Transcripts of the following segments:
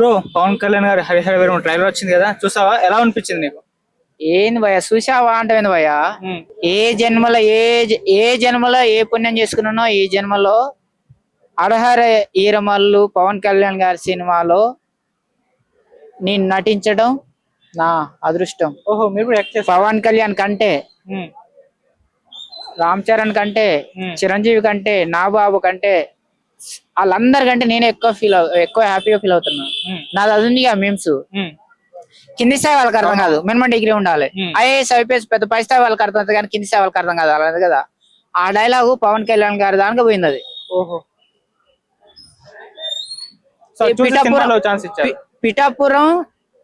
Bro Pawan Kalyan గారి Harihara Veeramallu trailer వచ్చింది కదా, చూసావా? ఎలా అనిపించింది నీకు? ఏంది భయ చూసావా అంటే భయ ఏ జన్మలో ఏ పుణ్యం చేసుకున్నానో ఈ జన్మలో అడహర ఈరమల్లు పవన్ కళ్యాణ్ గారి సినిమాలో నేను నటించడం నా అదృష్టం. ఓహో, మీరు కూడా యాక్ట్ చేస్తారు? పవన్ కళ్యాణ్ కంటే, రామ్ చరణ్ కంటే, చిరంజీవి కంటే, నాబాబు కంటే, వాళ్ళందరికంటే నేను ఎక్కువ హ్యాపీగా ఫీల్ అవుతున్నాను. నాది అది ఉంది మీమ్స్. కింది స్థాయి వాళ్ళకి అర్థం కాదు, మినిమం డిగ్రీ ఉండాలి. ఐఏఎస్ ఐపీఎస్ పెద్ద పై స్థాయి వాళ్ళకి అర్థం అవుతుంది, కానీ కింది స్థాయి వాళ్ళకి అర్థం కాదు. అలాది కదా ఆ డైలాగు పవన్ కళ్యాణ్ గారి దానికి పోయింది. అది ఓహో, పిఠాపురం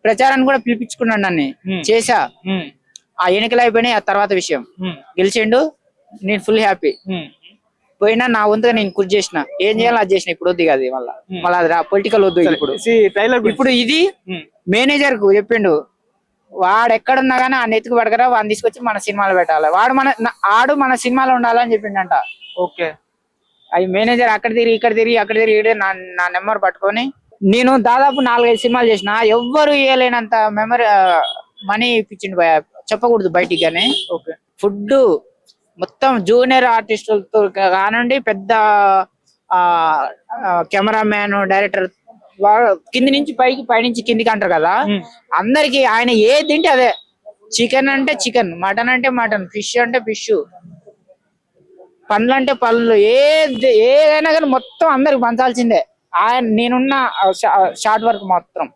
ప్రచారాన్ని కూడా పిలిపించుకున్నాడు, నన్ను చేసా. ఆ ఎన్నికలు అయిపోయినాయి, ఆ తర్వాత విషయం. గెలిచిండు, నేను ఫుల్ హ్యాపీ. పోయినా నా వంతుగా నేను కృషి చేసిన, ఏం చేయాలో అది చేసిన. ఇప్పుడు వద్దు అది మళ్ళీ అది పొలిటికల్ వద్దు. ఇప్పుడు ఇది మేనేజర్ కు చెప్పిండు, వాడు ఎక్కడున్నా గానీ ఆ నెత్తికి పడకరా, వాడిని తీసుకొచ్చి మన సినిమాలో పెట్టాలి, ఆడు మన సినిమాలో ఉండాలని చెప్పిండంట. ఓకే, అది మేనేజర్ అక్కడ తిరిగి నా నెంబర్ పట్టుకొని నేను దాదాపు 4-5 సినిమాలు చేసిన, ఎవ్వరు ఇవ్వలేనంత మనీ ఇప్పించిండు. చెప్పకూడదు బయటికి కానీ. ఓకే, ఫుడ్ మొత్తం జూనియర్ ఆర్టిస్టులతో కానండి, పెద్ద కెమెరామ్యాన్, డైరెక్టర్, కింది నుంచి పైకి, పైనుంచి కిందికి అంటారు కదా, అందరికి ఆయన ఏది తింటే అదే. చికెన్ అంటే చికెన్, మటన్ అంటే మటన్, ఫిష్ అంటే ఫిష్, పండ్లు అంటే పళ్ళు, ఏదైనా కానీ మొత్తం అందరికి పంచాల్సిందే. నేనున్న షార్ట్ వర్క్ మాత్రం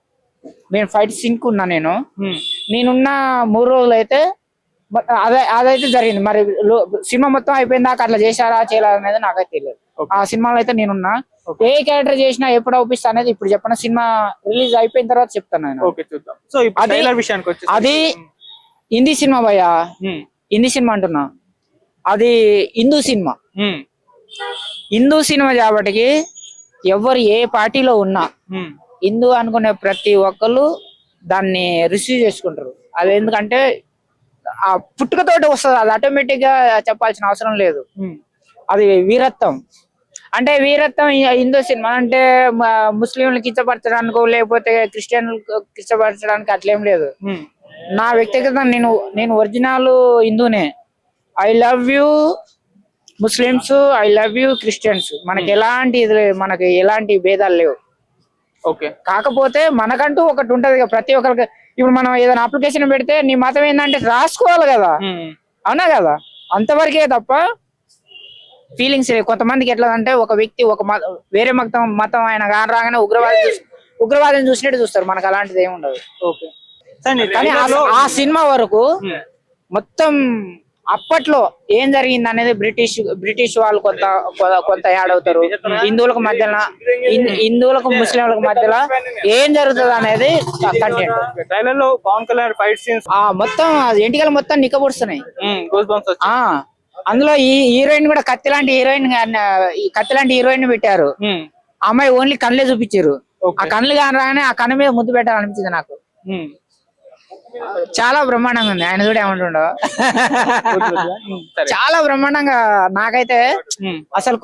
నేను ఫైట్ సింక్ ఉన్నా. నేనున్న 3 రోజులు అయితే అదైతే జరిగింది. మరి సినిమా మొత్తం అయిపోయిన దాకా అట్లా చేశారా చేయలేదు అనేది నాకైతే తెలియదు. ఆ సినిమాలో అయితే నేనున్నా. ఏ క్యారెక్టర్ చేసినా ఎప్పుడు అవుపిస్తా అనేది ఇప్పుడు చెప్పిన, సినిమా రిలీజ్ అయిపోయిన తర్వాత చెప్తాను నేను. అది హిందీ సినిమా భయ్యా, హిందీ సినిమా అంటున్నా. అది హిందూ సినిమా కాబట్టి ఎవరు ఏ పార్టీలో ఉన్నా హిందూ అనుకునే ప్రతి ఒక్కరు దాన్ని రిసీవ్ చేసుకుంటారు. అది ఎందుకంటే ఆ పుట్టుకతోటి వస్తుంది, అది ఆటోమేటిక్ గా చెప్పాల్సిన అవసరం లేదు. అది వీరత్వం. అంటే వీరత్వం హిందూ సినిమా అంటే ముస్లింలు కించపరచడానికో లేకపోతే క్రిస్టియన్లు కించపరచడానికి అట్లేం లేదు. నా వ్యక్తిగత నేను ఒరిజినల్ హిందూనే. I love you Muslims, I love you Christians. మనకి ఎలాంటి భేదాలు లేవు. ఓకే, కాకపోతే మనకంటూ ఒకటి ఉంటది కదా ప్రతి ఒక్కరికి. ఇప్పుడు మనం ఏదైనా అప్లికేషన్ పెడితే నీ మతం ఏంటంటే రాసుకోవాలి కదా, అవునా కదా, అంతవరకే తప్ప ఫీలింగ్స్ లేవు. కొంతమందికి ఎట్లా అంటే ఒక వ్యక్తి వేరే మతం ఆయన రాగానే ఉగ్రవాదం చూసినట్టు చూస్తారు. మనకు అలాంటిది ఏమి ఉండదు. ఓకే, కానీ ఆ సినిమా వరకు మొత్తం అప్పట్లో ఏం జరిగింది అనేది బ్రిటిష్ వాళ్ళు కొంత యాడ్ అవుతారు. హిందువులకు ముస్లింలకు మధ్యలో ఏం జరుగుతుంది అనేది కంటెంట్. మొత్తం ఎంటికలు మొత్తం నిక్కబొడుస్తున్నాయి. అందులో ఈ హీరోయిన్ కూడా కత్తి లాంటి హీరోయిన్ పెట్టారు. అమ్మాయి ఓన్లీ కళ్ళే చూపించారు. ఆ కళ్ళు రాగానే ఆ కన్ను మీద ముద్దు పెట్టాలనిపించింది నాకు. చాలా బ్రహ్మాండంగా ఉంది. ఆయన కూడా ఏమంటుండో చాలా బ్రహ్మాండంగా. నాకైతే అసలు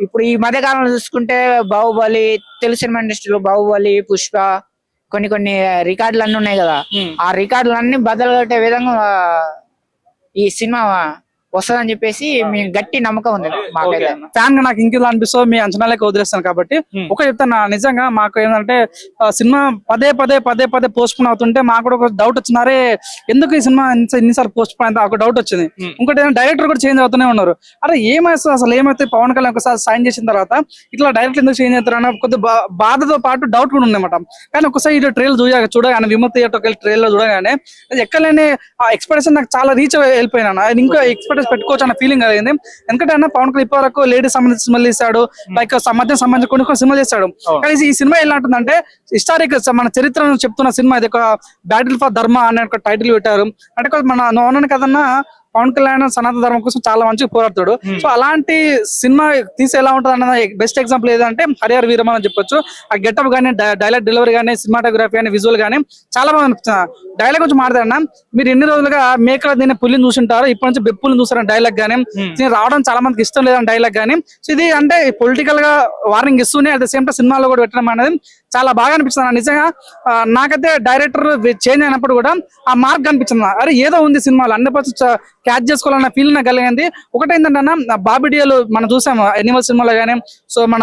ఇప్పుడు ఈ మధ్య కాలంలో చూసుకుంటే బాహుబలి, తెలుగు సినిమా ఇండస్ట్రీలో బాహుబలి, పుష్ప, కొన్ని రికార్డులు అన్ని ఉన్నాయి కదా, ఆ రికార్డులు అన్ని బద్దలు కొట్టే విధంగా ఈ సినిమా వస్తుందని చెప్పేసి మీ గట్టి నమ్మకం ఉంది. ఫ్యాన్ గా నాకు ఇంకెలా అనిపిస్తో మీ అంచనాలకి వదిలేస్తాను కాబట్టి ఒక చెప్తాను. నిజంగా మాకు ఏంటంటే సినిమా పదే పోస్ట్ పోన్ అవుతుంటే మాకు కూడా ఒక డౌట్ వచ్చినారే, ఎందుకు ఈ సినిమా ఎన్నిసార్లు పోస్ట్ పోన్ అయితే ఒక డౌట్ వచ్చింది. ఇంకోటి డైరెక్టర్ కూడా చేంజ్ అవుతూనే ఉన్నారు. అరే అసలు ఏమైతే పవన్ కళ్యాణ్ ఒకసారి సైన్ చేసిన తర్వాత ఇట్లా డైరెక్టర్ ఎందుకు చేంజ్ అవుతారు అన్న కొద్ది బాధతో పాటు డౌట్ కూడా ఉందన్నమాట. కానీ ఒకసారి ఇది ట్రైల్ చూడగానే విమర్శ ట్రైల్ లో చూడగానే ఎక్కడలేని ఎక్స్పెక్టేషన్ నాకు చాలా రీచ్ వెళ్ళిపోయినా. ఇంకా ఎక్స్పెక్టేషన్ పెట్టుకోవచ్చు అన్న ఫీలింగ్ కలిగింది. ఎందుకంటే అన్న పవన్ కళ్యాణ్ ఇప్పటి వరకు లేడీస్ సంబంధించి సినిమాలు తీశాడు, లైక్ మధ్య సంబంధించి కొన్ని సినిమాలు చేశాడు. కానీ ఈ సినిమా ఎలా ఉంటుందంటే హిస్టారిక్, మన చరిత్రను చెప్తున్న సినిమా. ఇది ఒక బ్యాటిల్ ఫర్ ధర్మ అనే ఒక టైటిల్ పెట్టారు. అంటే మన నోనని కదన్నా పవన్ కళ్యాణ్ సనాతన ధర్మం కోసం చాలా మంచిగా పోరాడతాడు. సో అలాంటి సినిమా తీసి ఎలా ఉంటుంది అన్న బెస్ట్ ఎగ్జాంపుల్ ఏదంటే హరిహర వీరమల్లు అని చెప్పొచ్చు. ఆ గెటప్ గానీ, డైలాగ్ డెలివరీ గానీ, సినిమాటోగ్రఫీ కానీ, విజువల్ గానీ చాలా బాగా. డైలాగ్ కొంచెం మాట్లాడన్నా, మీరు ఎన్ని రోజులుగా మేకల దీన్ని పుల్లిని చూసింటారు, ఇప్పటి నుంచి బెప్పుల్ని చూసారని డైలాగ్ గానీ, రావడం చాలా మందికి ఇష్టం లేదని డైలాగ్ గానీ. సో ఇది అంటే పొలిటికల్ గా వార్నింగ్ ఇస్తూనే అట్ ద సేమ్ టైం సినిమాలో కూడా పెట్టడం అనేది చాలా బాగా అనిపిస్తుంది అన్న. నిజంగా నాకైతే డైరెక్టర్ చేంజ్ అయినప్పుడు కూడా ఆ మార్క్ కనిపించింది అన్న. అరే ఏదో ఉంది సినిమాలో 100% క్యాచ్ చేసుకోవాలన్న ఫీల్ నాకు కలిగింది. ఒకటేంటంటే అన్న బాబిడియోలు మనం చూసాము ఎనిమల్ సినిమాలో కానీ, సో మన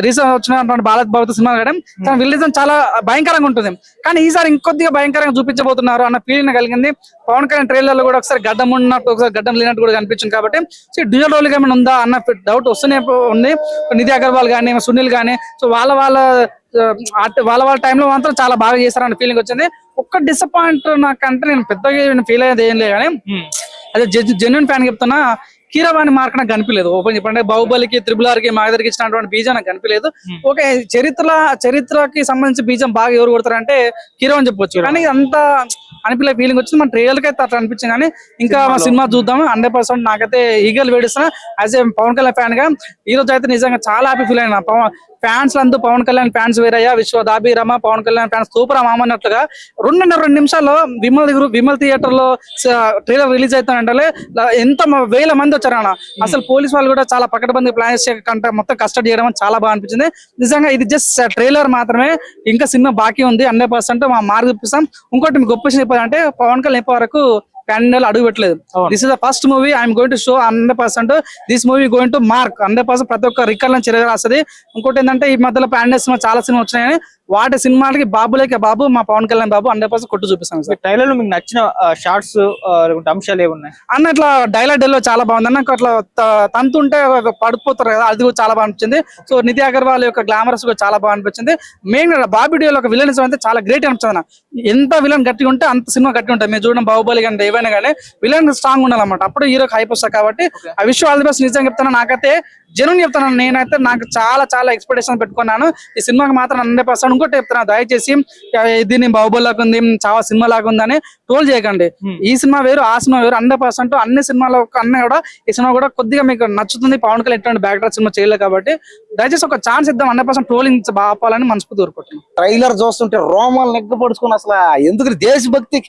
రీసెంట్ వచ్చినటువంటి భారత్ భగవత్ సినిమాలో కానీ తన విలేజం చాలా భయంకరంగా ఉంటుంది. కానీ ఈసారి ఇంకొద్దిగా భయంకరంగా చూపించబోతున్నారు అన్న ఫీలింగ్ కలిగింది. పవన్ కళ్యాణ్ ట్రైలర్ లో కూడా ఒకసారి గడ్డం ఉన్నట్టు ఒకసారి గడ్డం లేనట్టు కూడా కనిపించింది. కాబట్టి సో డ్యూయల్ రోల్ ఏమైనా ఉందా అన్న డౌట్ వస్తూనే ఉంది. నిధి అగర్వాల్ కానీ సునీల్ కానీ సో వాళ్ళ టైంలో మాత్రం చాలా బాగా చేశారన్న ఫీలింగ్ వచ్చింది. ఒక్క డిసప్పాయింట్ నాకంటే నేను పెద్దగా ఫీల్ అయ్యేది ఏం లేదు కానీ అదే జెన్యున్ ఫ్యాన్ చెప్తున్నా, కీరవాణి మార్క్ నాకు కనిపించలేదు. ఓపెన్ చెప్పండి, బాహుబలికి RRR కి మాగదరికి ఇచ్చినటువంటి బీజం నాకు కనిపించలేదు. ఓకే, చరిత్రకి సంబంధించి బీజం బాగా ఎవరు కొడతారంటే కీరవాణి చెప్పొచ్చు. కానీ అంత అనిపించే ఫీలింగ్ వచ్చింది. మన ట్రైలర్ కి అయితే అట్లా అనిపించింది. కానీ ఇంకా మా సినిమా చూద్దాం 100%. నాకైతే ఈగల్ వేడిస్తున్నా as a Pawan Kalyan fan గా. ఈ రోజు అయితే నిజంగా చాలా హ్యాపీ ఫీల్ అయినా. ఫ్యాన్స్ అంతా పవన్ కళ్యాణ్ ఫ్యాన్స్ వేరయ్యా, విశ్వ దాబీరమ పవన్ కళ్యాణ్ ఫ్యాన్స్ సూపర్ మామన్నట్లుగా 2.5 నిమిషాల్లో విమల్ థియేటర్ లో ట్రైలర్ రిలీజ్ అవుతానంటే ఎంత వేల మంది వచ్చారన్న. అసలు పోలీస్ వాళ్ళు కూడా చాలా పకడ్బందీ ప్లాన్ చేసే కంటే మొత్తం కస్టడీ చేయడం చాలా బాగా అనిపించింది. నిజంగా ఇది జస్ట్ ట్రైలర్ మాత్రమే, ఇంకా సినిమా బాకీ ఉంది. 100% మా మార్క్ చూపిస్తాం. ఇంకోటి మీకు గొప్ప విషయం చెప్పాలంటే పవన్ కళ్యాణ్ వరకు ప్యాన్ అడుగు పెట్టలేదు. This is the first movie I'm going to show 100%. This movie going to mark 100%. ప్రతి ఒక్క రికార్డులను చిరగరాస్తుంది. ఇంకోటి ఏంటంటే ఈ మధ్యలో ప్యాన్ సినిమా చాలా సినిమా వచ్చినాయని వాటి సినిమాలకి బాబులేకే బాబు మా పవన్ కళ్యాణ్ బాబు 100% కొట్టు చూపిస్తాను సార్. ట్రైలర్ లో మీకు నచ్చిన షార్ట్స్ అంశాలు ఏమున్నాయి అన్న? ఇట్లా డైలాగ్ డెల్లో చాలా బాగుంది అన్న. అట్లా తంతుంటే పడిపోతారు కదా, అది కూడా చాలా బాగా అనిపించింది. సో నిధి అగర్వాల్ యొక్క గ్లామరస్ కూడా చాలా బాగా అనిపించింది. మెయిన్ బాబిడియోలో ఒక విలన్ అయితే చాలా గ్రేట్ అనిపించింది అన్న. ఎంత విలన్ గట్టిగా ఉంటే అంత సినిమా గట్టిగా ఉంటుంది. మీరు చూడడం బాహుబలి కానీ ఏవైనా కానీ విలన్ స్ట్రాంగ్ ఉండాలన్నమాట. అప్పుడు హీరోకి హైప్ వస్తుంది. కాబట్టి ఆ విషయం ఆల్ ది బెస్ట్. నిజంగా చెప్తాను, నాకైతే జెన్యూన్ చెప్తాను. నేనైతే నాకు చాలా ఎక్స్పెక్టేషన్ పెట్టుకున్నాను ఈ సినిమాకి మాత్రం 100%. ఇంకోటి చెప్తున్నా, దయచేసి దీన్ని బాహుబలి లాగా ఉంది, చాలా సినిమా లాగా ఉందని ట్రోల్ చేయకండి. ఈ సినిమా వేరు, ఆ సినిమా వేరు. 100% అన్ని సినిమాలో కన్నా కూడా ఈ సినిమా కూడా కొద్దిగా మీకు నచ్చుతుంది. పవన్ కళ్యాణ్ ఎటువంటి బ్యాక్ డ్రాప్ సినిమా చేయలేదు కాబట్టి దయచేసి ఒక ఛాన్స్ ఇద్దాం. 100% ట్రోలింగ్ ఆపాలని మనస్ఫూర్తి కోరుకుంటున్నాను. ట్రైలర్ చూస్తుంటే రోమాలు నెగ్గపడుచుకుని అసలు ఎందుకు దేశభక్తి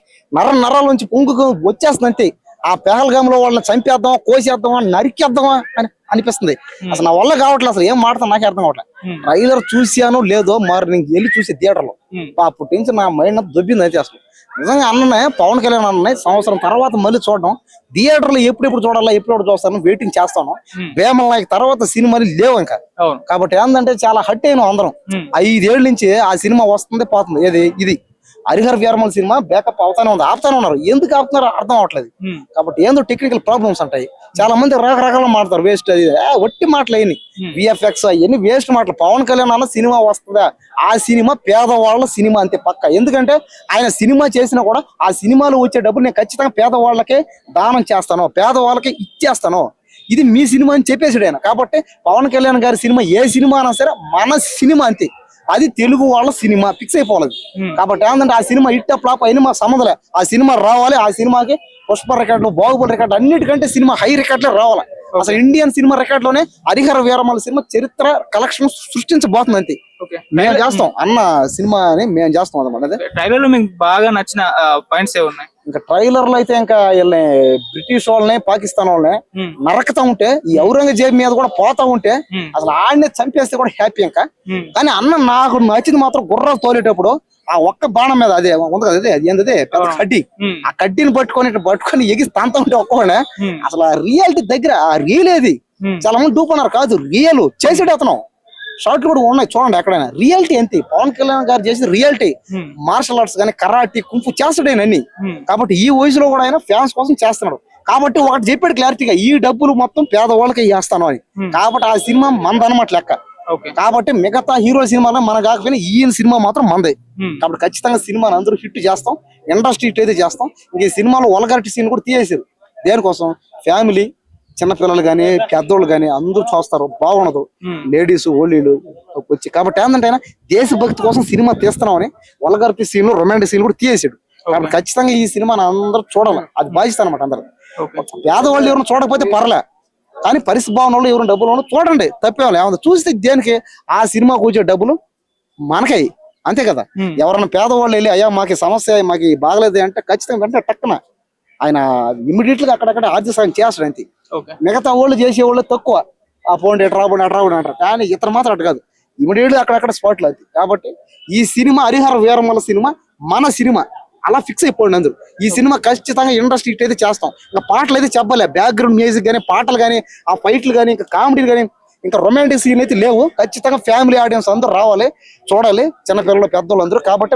నరాల నుంచి పొంగుకు వచ్చేస్తుంది అంతే. ఆ పెహల్గాంలో వాళ్ళని చంపేద్దామా, కోసేద్దామా, నరికేద్దామా అని అనిపిస్తుంది. అసలు నా వల్ల కావట్లేదు. అసలు ఏం మాడతాం నాకే అర్థం కావట్లేదు. ట్రైలర్ చూసాను లేదో మార్నింగ్ వెళ్ళి చూసి థియేటర్ లో అప్పటి నుంచి నా మైండ్ దొబ్బింది అయితే. అసలు నిజంగా అన్ననే పవన్ కళ్యాణ్ అన్ననే సంవత్సరం తర్వాత మళ్ళీ చూడడం, థియేటర్ లో ఎప్పుడెప్పుడు చూడాలా, ఎప్పుడు చూస్తాను వెయిటింగ్ చేస్తాను. వేమల్ నాయక్ తర్వాత సినిమాలు లేవు ఇంకా. కాబట్టి ఏంటంటే చాలా హట్ అయినా అందరం. 5 ఏళ్ల నుంచి ఆ సినిమా వస్తుంది పోతుంది. ఏది ఇది హరిహర వీరమల్ సినిమా బ్యాకప్ అవుతానే ఉంది, ఆపుతానే ఉన్నారు. ఎందుకు ఆపుతున్నారో అర్థం అవట్లేదు. కాబట్టి ఏందో టెక్నికల్ ప్రాబ్లమ్స్ ఉంటాయి. చాలా మంది రకరకాల మాట్లాడతారు, వేస్ట్ అది వట్టి మాటలు అయినాయి. విఎఫ్ఎక్స్ అవన్నీ వేస్ట్ మాటలు. పవన్ కళ్యాణ్ అన్న సినిమా వస్తుందా, ఆ సినిమా పేదవాళ్ళ సినిమా అంతే పక్క. ఎందుకంటే ఆయన సినిమా చేసినా కూడా ఆ సినిమాలో వచ్చే డబ్బులు నేను ఖచ్చితంగా పేదవాళ్ళకే దానం చేస్తాను, పేదవాళ్ళకే ఇచ్చేస్తాను. ఇది మీ సినిమా అని చెప్పేసాడు ఆయన. కాబట్టి పవన్ కళ్యాణ్ గారి సినిమా ఏ సినిమా అయినా సరే మన సినిమా అంతే, అది తెలుగు వాళ్ళ సినిమా ఫిక్స్ అయిపోలేదు. కాబట్టి ఏంటంటే ఆ సినిమా హిట్ ఫ్లాప్ అయిన మా సంబంధలే. ఆ సినిమా రావాలి, ఆ సినిమాకి పుష్ప రికార్డులు, బాహుబలి రికార్డు అన్నిటికంటే సినిమా హై రికార్డులే రావాలి. అసలు ఇండియన్ సినిమా రికార్డ్ లోనే హరిహర వీరమల సినిమా చరిత్ర కలెక్షన్ సృష్టించబోతుంది అంతే. మేము చేస్తాం అన్న సినిమా అని మేము చేస్తాం అన్నమాట. ట్రైలర్ లో మీకు బాగా నచ్చిన పాయింట్స్ ఏ ఉన్నాయి? ఇంకా ట్రైలర్ లో అయితే ఇంకా వీళ్ళని బ్రిటిష్ వాళ్ళని పాకిస్తాన్ వాళ్ళని నరకతా ఉంటే, ఈ ఔరంగజేబ్ మీద కూడా పోతా ఉంటే అసలు ఆడనే చంపేస్తే కూడా హ్యాపీ ఇంకా. కానీ అన్న నాకు నచ్చింది మాత్రం గుర్రాలు తోలేటప్పుడు ఆ ఒక్క బాణం మీద అదే ఉంది కదా, అదే ఏంటది పెద్ద కడ్డీ, ఆ కడ్డీని పట్టుకొని ఎగిసి తంతా ఉంటే ఒక్కనే అసలు ఆ రియాలిటీ దగ్గర ఆ రియల్ ఏది చాలా మంది డూపన్నారు కాదు, రియల్ చేసేటి అతను. షార్ట్లు కూడా ఉన్నాయి చూడండి ఎక్కడైనా. రియాలిటీ ఎంత పవన్ కళ్యాణ్ గారు చేసి రియాలిటీ. మార్షల్ ఆర్ట్స్ కానీ కరాటీ కుంఫు చేస్తాడు అన్ని. కాబట్టి ఈ వయసులో కూడా ఆయన ఫ్యాన్స్ కోసం చేస్తున్నాడు. కాబట్టి ఒకటి చెప్పాడు క్లారిటీగా, ఈ డబ్బులు మొత్తం పేదవాళ్ళకి చేస్తాను అని. కాబట్టి ఆ సినిమా మందనమాట లెక్క. కాబట్టి మిగతా హీరో సినిమాలో మన కాకపోయినా ఈయన సినిమా మాత్రం మందే. కాబట్టి ఖచ్చితంగా సినిమాని అందరూ హిట్ చేస్తాం, ఇండస్ట్రీ హిట్ అయితే చేస్తాం. ఇంక ఈ సినిమాలో వల్గారిటీ సీన్ కూడా తీసేసారు. దేనికోసం? ఫ్యామిలీ, చిన్నపిల్లలు గానీ పెద్దోళ్ళు గానీ అందరూ చూస్తారు, బాగుండదు. లేడీస్ ఓల్డీలు వచ్చి. కాబట్టి ఏంటంటే ఆయన దేశభక్తి కోసం సినిమా తీస్తున్నామని వల్గారిటీ సీన్, రొమాంటిక్ సీన్ కూడా తీసేసాడు. కాబట్టి ఖచ్చితంగా ఈ సినిమాని అందరూ చూడాలి, అది బాధిస్తాను అనమాట. అందరు పేదవాళ్ళు ఎవరైనా చూడకపోతే పర్లే, కానీ పరిస్థితి బాగున్న వాళ్ళు ఎవరైనా డబ్బులు ఉన్న చూడండి, తప్పేవాళ్ళు ఏమన్నా చూస్తే దేనికి ఆ సినిమాకు వచ్చే డబ్బులు మనకై అంతే కదా. ఎవరైనా పేదవాళ్ళు వెళ్ళి అయ్యా మాకు సమస్య, మాకు బాగలేదు అంటే ఖచ్చితంగా వెంటనే టక్కున ఆయన ఇమీడియట్ గా అక్కడక్కడ ఆర్థిక సాయం చేస్తాడు అంతే. మిగతా వాళ్ళు చేసేవాళ్ళు తక్కువ, ఆ పోండి ఎటు రాబోండి అటు రాబోండి అంటారు. కానీ ఇతను మాత్రం అటు కాదు, ఇమీడియట్ అక్కడక్కడ స్పాట్లు అది. కాబట్టి ఈ సినిమా హరిహర వీరమల సినిమా మన సినిమా అలా ఫిక్స్ అయిపోయింది అందరూ. ఈ సినిమా ఖచ్చితంగా ఇండస్ట్రీ హిట్ అయితే చేస్తాం. ఇంకా పాటలు అయితే చెప్పలే, బ్యాక్గ్రౌండ్ మ్యూజిక్ కానీ, పాటలు కానీ, ఆ ఫైట్లు కానీ, ఇంకా కామెడీలు కానీ, ఇంకా రొమాంటిక్ సీన్ అయితే లేవు. ఖచ్చితంగా ఫ్యామిలీ ఆడియన్స్ అందరూ రావాలి, చూడాలి, చిన్నపిల్లలు పెద్దోళ్ళు అందరూ. కాబట్టి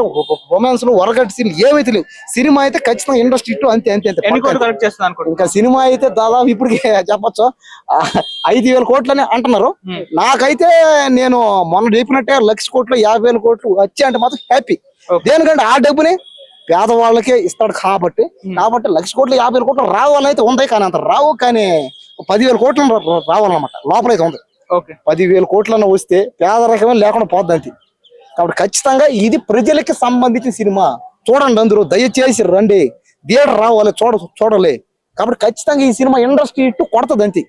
రొమాన్స్ లో వరగట్టి సీన్ ఏవైతే లేవు. సినిమా అయితే ఖచ్చితంగా ఇండస్ట్రీ హిట్ అంతే అంతే అంతే. ఎన్ని కోట్లు కలెక్ట్ చేస్తుంది అనుకుంటున్నా? ఇంకా సినిమా అయితే దాదాపు ఇప్పటికి చెప్పొచ్చు 5,000 కోట్లని అంటున్నారు. నాకైతే నేను మొన్న చెప్పినట్టే 1,00,000 కోట్లు 50,000 కోట్లు వచ్చి అంటే మాత్రం హ్యాపీ. దేనికంటే ఆ డబ్బుని పేదవాళ్ళకే ఇస్తాడు కాబట్టి 1,00,000 కోట్లు 50,000 కోట్లు రావాలని అయితే ఉంది. కానీ అంత రావు, కానీ 10,000 కోట్లు రావాలన్నమాట లోపలైతే ఉంది. 10,000 కోట్లన్నా వస్తే పేదరికమే లేకుండా పోద్ది అంతే. కాబట్టి ఖచ్చితంగా ఇది ప్రజలకి సంబంధించిన సినిమా. చూడండి, అందరూ దయచేసి రండి, థియేటర్ రావాలి, చూడాలి. కాబట్టి ఖచ్చితంగా ఈ సినిమా ఇండస్ట్రీ ఇట్టు కొడతది అంతే.